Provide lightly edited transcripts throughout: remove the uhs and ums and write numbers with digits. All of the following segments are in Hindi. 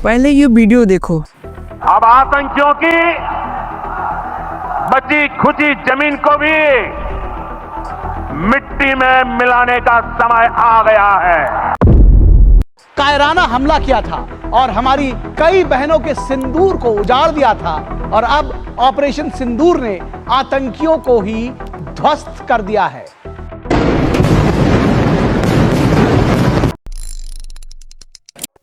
पहले ये वीडियो देखो। अब आतंकियों की बची खुची जमीन को भी मिट्टी में मिलाने का समय आ गया है। कायराना हमला किया था और हमारी कई बहनों के सिंदूर को उजाड़ दिया था और अब ऑपरेशन सिंदूर ने आतंकियों को ही ध्वस्त कर दिया है।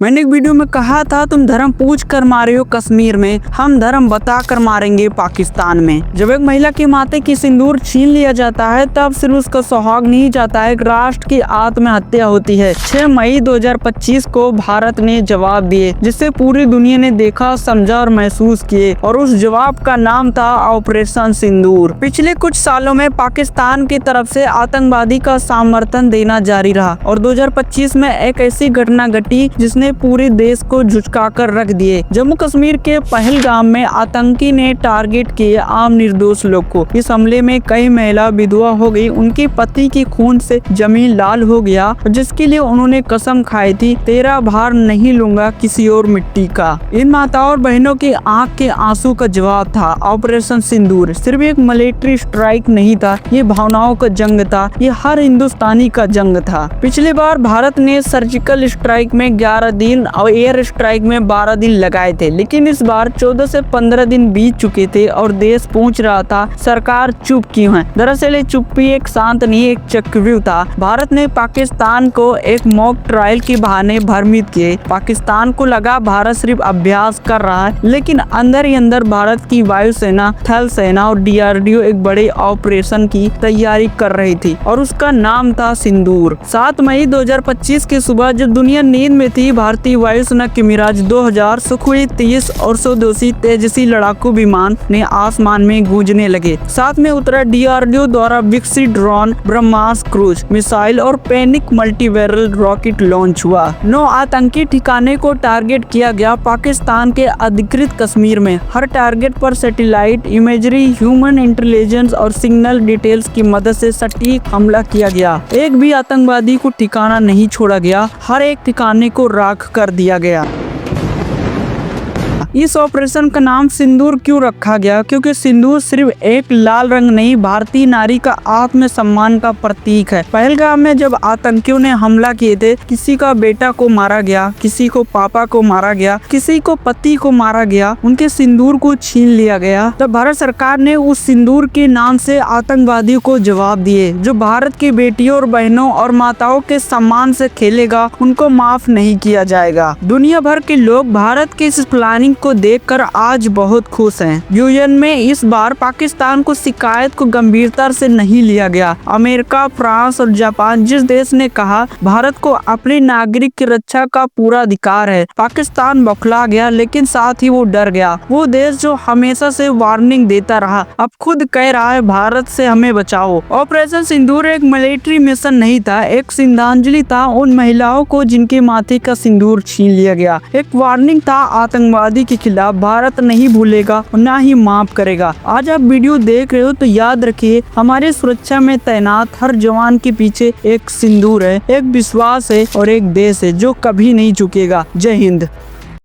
मैंने एक वीडियो में कहा था तुम धर्म पूछ कर मारे हो कश्मीर में, हम धर्म बता कर मारेंगे पाकिस्तान में। जब एक महिला के माथे की सिंदूर छीन लिया जाता है तब सिर्फ उसका सुहाग नहीं जाता है, एक राष्ट्र की आत्महत्या होती है। 6 मई 2025 को भारत ने जवाब दिए जिससे पूरी दुनिया ने देखा, समझा और महसूस किए, और उस जवाब का नाम था ऑपरेशन सिंदूर। पिछले कुछ सालों में पाकिस्तान की तरफ से आतंकवादी का समर्थन देना जारी रहा और 2025 में एक ऐसी घटना घटी जिसने पूरे देश को झुचकाकर रख दिए। जम्मू कश्मीर के पहलगाम में आतंकी ने टारगेट किए आम निर्दोष लोग को। इस हमले में कई महिला विधवा हो गई, उनके पति की खून से जमीन लाल हो गया, जिसके लिए उन्होंने कसम खाई थी, तेरा भार नहीं लूंगा किसी और मिट्टी का। इन माताओं और बहनों की आंख के आंसू का जवाब था ऑपरेशन सिंदूर। सिर्फ एक मिलिट्री स्ट्राइक नहीं था, ये भावनाओं का जंग था, ये हर हिंदुस्तानी का जंग था। पिछली बार भारत ने सर्जिकल स्ट्राइक में 11 दिन और एयर स्ट्राइक में 12 दिन लगाए थे, लेकिन इस बार 14 से 15 दिन बीत चुके थे और देश पूछ रहा था सरकार चुप क्यों है। दरअसल ये चुप्पी एक शांत नहीं, एक चक्रव्यूह था। भारत ने पाकिस्तान को एक मॉक ट्रायल के बहाने भ्रमित किए। पाकिस्तान को लगा भारत सिर्फ अभ्यास कर रहा है, लेकिन अंदर ही अंदर भारत की वायुसेना, थल सेना और DRDO एक बड़े ऑपरेशन की तैयारी कर रही थी और उसका नाम था सिंदूर। 7 मई 2025 की सुबह जब दुनिया नींद में थी, भारतीय वायुसेना के मिराज 2000 सुखोई 30 और 102 तेजसी लड़ाकू विमान ने आसमान में गूंजने लगे। साथ में उतरा DRDO द्वारा विकसित ड्रोन, ब्रह्मास क्रूज मिसाइल और पैनिक मल्टीवेरल रॉकेट लॉन्च हुआ। 9 आतंकी ठिकाने को टारगेट किया गया पाकिस्तान के अधिकृत कश्मीर में। हर टारगेट पर सैटेलाइट इमेजरी, ह्यूमन इंटेलिजेंस और सिग्नल डिटेल्स की मदद से सटीक हमला किया गया। एक भी आतंकवादी को ठिकाना नहीं छोड़ा गया, हर एक ठिकाने को राख कर दिया गया। इस ऑपरेशन का नाम सिंदूर क्यों रखा गया? क्योंकि सिंदूर सिर्फ एक लाल रंग नहीं, भारतीय नारी का आत्मसम्मान का प्रतीक है। पहलगाम में जब आतंकियों ने हमला किए थे, किसी का बेटा को मारा गया, किसी को पापा को मारा गया, किसी को पति को मारा गया, उनके सिंदूर को छीन लिया गया। तब भारत सरकार ने उस सिंदूर के नाम से आतंकवादियों को जवाब दिए। जो भारत की बेटियों और बहनों और माताओं के सम्मान से खेलेगा, उनको माफ नहीं किया जाएगा। दुनिया भर के लोग भारत के इस प्लानिंग को देखकर आज बहुत खुश हैं। यूएन में इस बार पाकिस्तान को शिकायत को गंभीरता से नहीं लिया गया। अमेरिका, फ्रांस और जापान जिस देश ने कहा भारत को अपने नागरिक की रक्षा का पूरा अधिकार है, पाकिस्तान बौखला गया, लेकिन साथ ही वो डर गया। वो देश जो हमेशा से वार्निंग देता रहा अब खुद कह रहा है भारत से हमें बचाओ। ऑपरेशन सिंदूर एक मिलिट्री मिशन नहीं था, एक श्रद्धांजलि था उन महिलाओं को जिनके माथे का सिंदूर छीन लिया गया। एक वार्निंग था आतंकवादी के खिलाफ। भारत नहीं भूलेगा और ना ही माफ करेगा। आज आप वीडियो देख रहे हो तो याद रखिए, हमारे सुरक्षा में तैनात हर जवान के पीछे एक सिंदूर है, एक विश्वास है और एक देश है जो कभी नहीं झुकेगा। जय हिंद।